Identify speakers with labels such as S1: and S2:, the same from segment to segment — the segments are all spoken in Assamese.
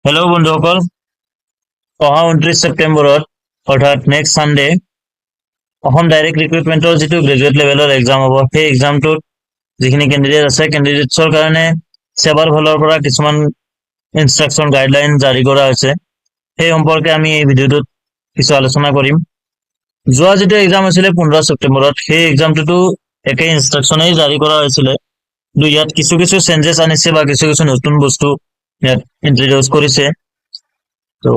S1: হেল্ল' বন্ধুসকল, অহা 29 ছেপ্টেম্বৰত অৰ্থাৎ নেক্সট ছানডে অসম ডাইৰেক্ট ৰিক্ৰুটমেণ্টৰ যিটো গ্ৰেজুৱেট লেভেলৰ এক্সাম হ'ব, সেই এক্সামটোত যিখিনি কেণ্ডিডেট আছে কেণ্ডিডেটছৰ কাৰণে সেৱাৰ ফালৰ পৰা কিছুমান ইনষ্ট্ৰাকশ্যন গাইডলাইন জাৰি কৰা হৈছে। সেই সম্পৰ্কে আমি এই ভিডিঅ'টোত কিছু আলোচনা কৰিম। যোৱা যিটো এক্সাম হৈছিলে 15 ছেপ্টেম্বৰত, সেই এক্সামটোতো একে ইনষ্ট্ৰাকশ্যনেই জাৰি কৰা হৈছিলে। ইয়াত কিছু কিছু চেঞ্জেছ আনিছে বা কিছু কিছু নতুন বস্তু ইয়াত ইন্ট্ৰডিউচ কৰিছে। তো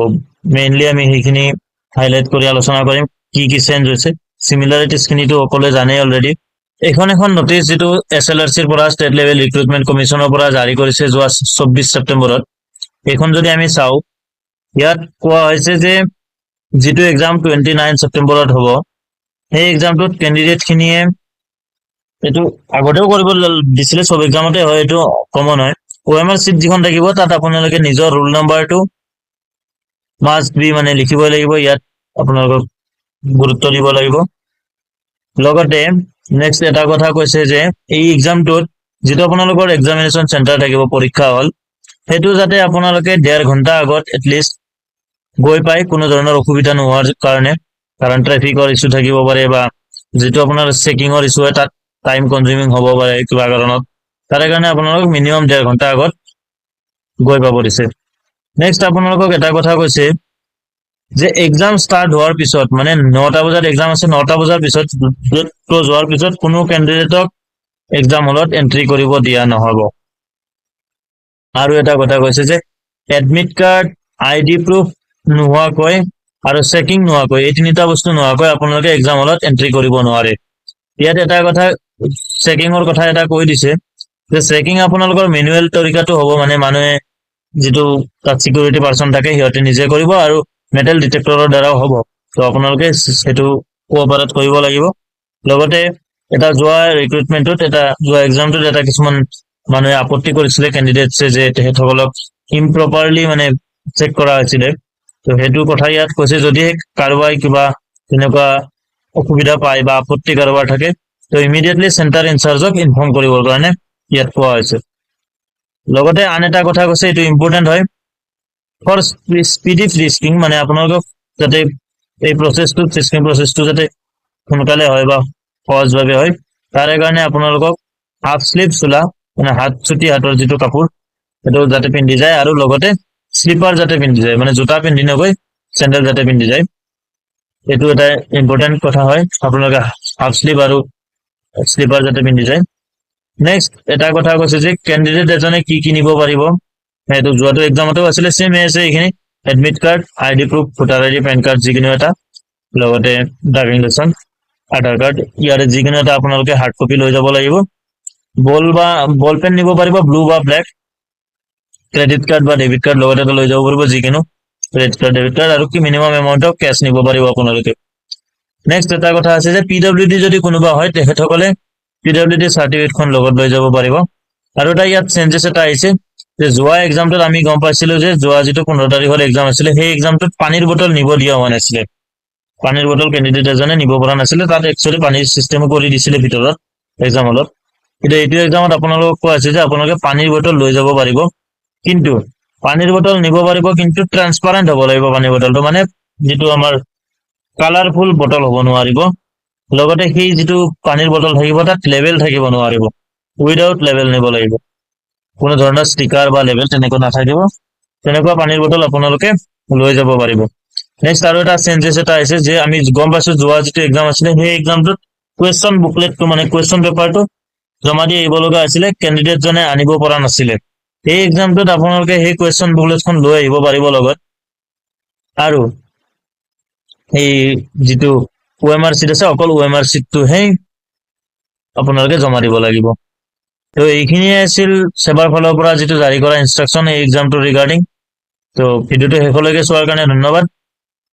S1: মেইনলি আমি সেইখিনি হাইলাইট কৰি আলোচনা কৰিম কি কি চেঞ্জ হৈছে। চিমিলাৰিটিজখিনিতো সকলোৱে জানেই অলৰেডি। এখন নটিচ যিটো SLRCৰ পৰা ষ্টেট লেভেল ৰিক্ৰুটমেণ্ট কমিশ্যনৰ পৰা জাৰি কৰিছে যোৱা 24 ছেপ্টেম্বৰত, এইখন যদি আমি চাওঁ, ইয়াত কোৱা হৈছে যে যিটো এক্সাম 29 ছেপ্টেম্বৰত হ'ব, সেই এক্সামটোত কেণ্ডিডেটখিনিয়ে এইটো আগতেও কৰিব দিছিলে, চব এক্সামতে হয়, এইটো কমন হয়। OMR চিট যিখন থাকিব তাত আপোনালোকে নিজৰ ৰোল নাম্বাৰটো মাষ্ট বি মানে লিখিবই লাগিব। ইয়াত আপোনালোকক গুৰুত্ব দিব লাগিব। লগতে নেক্সট এটা কথা কৈছে যে এই এক্সামটোত যিটো আপোনালোকৰ এক্সামিনেশ্যন চেণ্টাৰ থাকিব, পৰীক্ষা হল, সেইটো যাতে আপোনালোকে 1.5 ঘণ্টা আগত এটলিষ্ট গৈ পাই, কোনো ধৰণৰ অসুবিধা নোহোৱাৰ কাৰণে। কাৰণ ট্ৰেফিকৰ ইছ্যু থাকিব পাৰে বা যিটো আপোনাৰ চেকিঙৰ ইছ্যু হয় তাত টাইম কনজিউমিং হ'ব পাৰে কিবা কাৰণত। তাৰে কাৰণে আপোনালোকক মিনিমাম 1.5 ঘণ্টা আগত গৈ পাব দিছে। নেক্সট আপোনালোকক এটা কথা কৈছে যে এক্সাম ষ্টাৰ্ট হোৱাৰ পিছত, মানে 9টা বজাত এক্সাম আছে, 9টা বজাৰ পিছত ক্ল'জ হোৱাৰ পিছত কোনো কেণ্ডিডেটক এক্সাম হলত এণ্ট্ৰি কৰিব দিয়া নহ'ব। আৰু এটা কথা কৈছে যে এডমিট কাৰ্ড, ID প্ৰুফ নোহোৱাকৈ আৰু চেকিং নোহোৱাকৈ, এই তিনিটা বস্তু নোহোৱাকৈ আপোনালোকে এক্সাম হলত এণ্ট্ৰি কৰিব নোৱাৰে। ইয়াত এটা কথা, চেকিঙৰ কথা এটা কৈ দিছে যে চেকিং আপোনালোকৰ মেনুৱেল তৰিকাটো হ'ব, মানে মানুহে যিটো তাত চিকিউৰিটি পাৰ্চন থাকে সিহঁতে নিজে কৰিব আৰু মেটেল ডিটেক্টৰৰ দ্বাৰাও হ'ব। তো আপোনালোকে সেইটো কোঅপাৰেট কৰিব লাগিব। লগতে এটা যোৱা ৰিক্ৰুটমেণ্টত, যোৱা এক্সামটোত এটা কিছুমান মানুহে আপত্তি কৰিছিলে কেণ্ডিডেটছে যে তেখেতসকলক ইম্প্ৰপাৰলি মানে চেক কৰা হৈছিলে। তো সেইটো কথা ইয়াত কৈছে, যদি কাৰোবাই কিবা তেনেকুৱা অসুবিধা পায় বা আপত্তি কাৰোবাৰ থাকে, তো ইমিডিয়েটলি চেণ্টাৰ ইনচাৰ্জক ইনফৰ্ম কৰিবৰ কাৰণে ইয়াত কোৱা হৈছে। লগতে আন এটা কথা কৈছে, এইটো ইম্পৰ্টেণ্ট হয়, ফৰ স্পীডি ফ্ৰিস্কিং, মানে আপোনালোকক যাতে এই ফ্ৰিস্কিং প্ৰচেছটো যাতে সোনকালে হয় বা সহজভাৱে হয়, তাৰে কাৰণে আপোনালোকক হাফ স্লিভ চোলা, মানে হাত চুটি হাতৰ যিটো কাপোৰ, সেইটো যাতে পিন্ধি যায়, আৰু লগতে স্লিপাৰ যাতে পিন্ধি যায়, মানে জোতা পিন্ধি নগৈ চেণ্ডেল যাতে পিন্ধি যায়। এইটো এটা ইম্পৰ্টেণ্ট কথা হয়, আপোনালোকে হাফ স্লিভ আৰু স্লিপাৰ যাতে পিন্ধি যায়। নেক্সট এটা কথা কৈছে যে কেণ্ডিডেট এজনে কি কি নিব পাৰিব, সেইটো যোৱাটো এক্সামতো আছিলে, চেম আছে এইখিনি। Admit card, ID proof, voter ID, pan card যিকোনো এটা, লগতে ড্ৰাইভিং লাইচেন্স, আধাৰ কাৰ্ড, ইয়াৰে যিকোনো এটা আপোনালোকে হাৰ্ড কপি লৈ যাব লাগিব। বল পেন নিব পাৰিব, ব্লু বা ব্লেক। ক্ৰেডিট কাৰ্ড বা ডেবিট কাৰ্ড লগতে এটা লৈ যাব পাৰিব, যিকোনো ক্ৰেডিট কাৰ্ড, ডেবিট কাৰ্ড, আৰু কি মিনিমাম এমাউণ্ট অফ কেছ নিব পাৰিব আপোনালোকে। নেক্সট এটা কথা আছে যে PWD যদি কোনোবা হয়, তেখেতসকলে PWD চাৰ্টিফিকেটখন লগত লৈ যাব পাৰিব। আৰু এটা ইয়াত চেঞ্জেছ এটা আহিছে যে যোৱা এক্সামটোত আমি গম পাইছিলো যে যোৱা যিটো 15 তাৰিখৰ এক্সাম আছিলে, সেই এক্সামটোত পানীৰ বটল নিব দিয়া হোৱা নাছিলে। পানীৰ বটল কেণ্ডিডেট এজনে নিব পৰা নাছিলে, তাত একচুৱেলি পানীৰ চিষ্টেমো কৰি দিছিলে ভিতৰত এক্সাম হলত। কিন্তু এইটো এক্সামত আপোনালোকক কোৱা হৈছে যে আপোনালোকে পানীৰ বটল লৈ যাব পাৰিব, কিন্তু পানীৰ বটল নিব পাৰিব, কিন্তু ট্ৰান্সপাৰেণ্ট হ'ব লাগিব পানীৰ বটলটো, মানে যিটো আমাৰ কালাৰফুল বটল হ'ব নোৱাৰিব। লগতে সেই যিটো পানীৰ বটল থাকিব তাত লেবেল থাকিব নোৱাৰিব, উইদাউট লেবেল নিব লাগিব। কোনো ধৰণৰ ষ্টিকাৰ বা লেবেল তেনেকুৱা নাথাকিব, তেনেকুৱা পানীৰ বটল আপোনালোকে লৈ যাব পাৰিব। নেক্সট আৰু এটা চেঞ্জেছ এটা আহিছে যে আমি গম পাইছো যোৱা যিটো এক্সাম আছিলে, সেই এক্সামটোত কুৱেশ্যন বুকলেটটো, মানে কুৱেশ্যন পেপাৰটো জমা দি আহিব লগা আছিলে, কেণ্ডিডেটজনে আনিব পৰা নাছিলে। এই এক্সামটোত আপোনালোকে সেই কুৱেশ্যন বুকলেটখন লৈ আহিব পাৰিব লগত, আৰু এই যিটো OMR চিট আছে, অকল OMR চিটটোহে আপোনালোকে জমা দিব লাগিব। তো এইখিনিয়ে আছিল সেৱাৰ ফালৰ পৰা যিটো জাৰি কৰা ইনষ্ট্ৰাকশ্যন এই এক্সামটো ৰিগাৰ্ডিং। তো ভিডিঅ'টো শেষলৈকে চোৱাৰ কাৰণে ধন্যবাদ।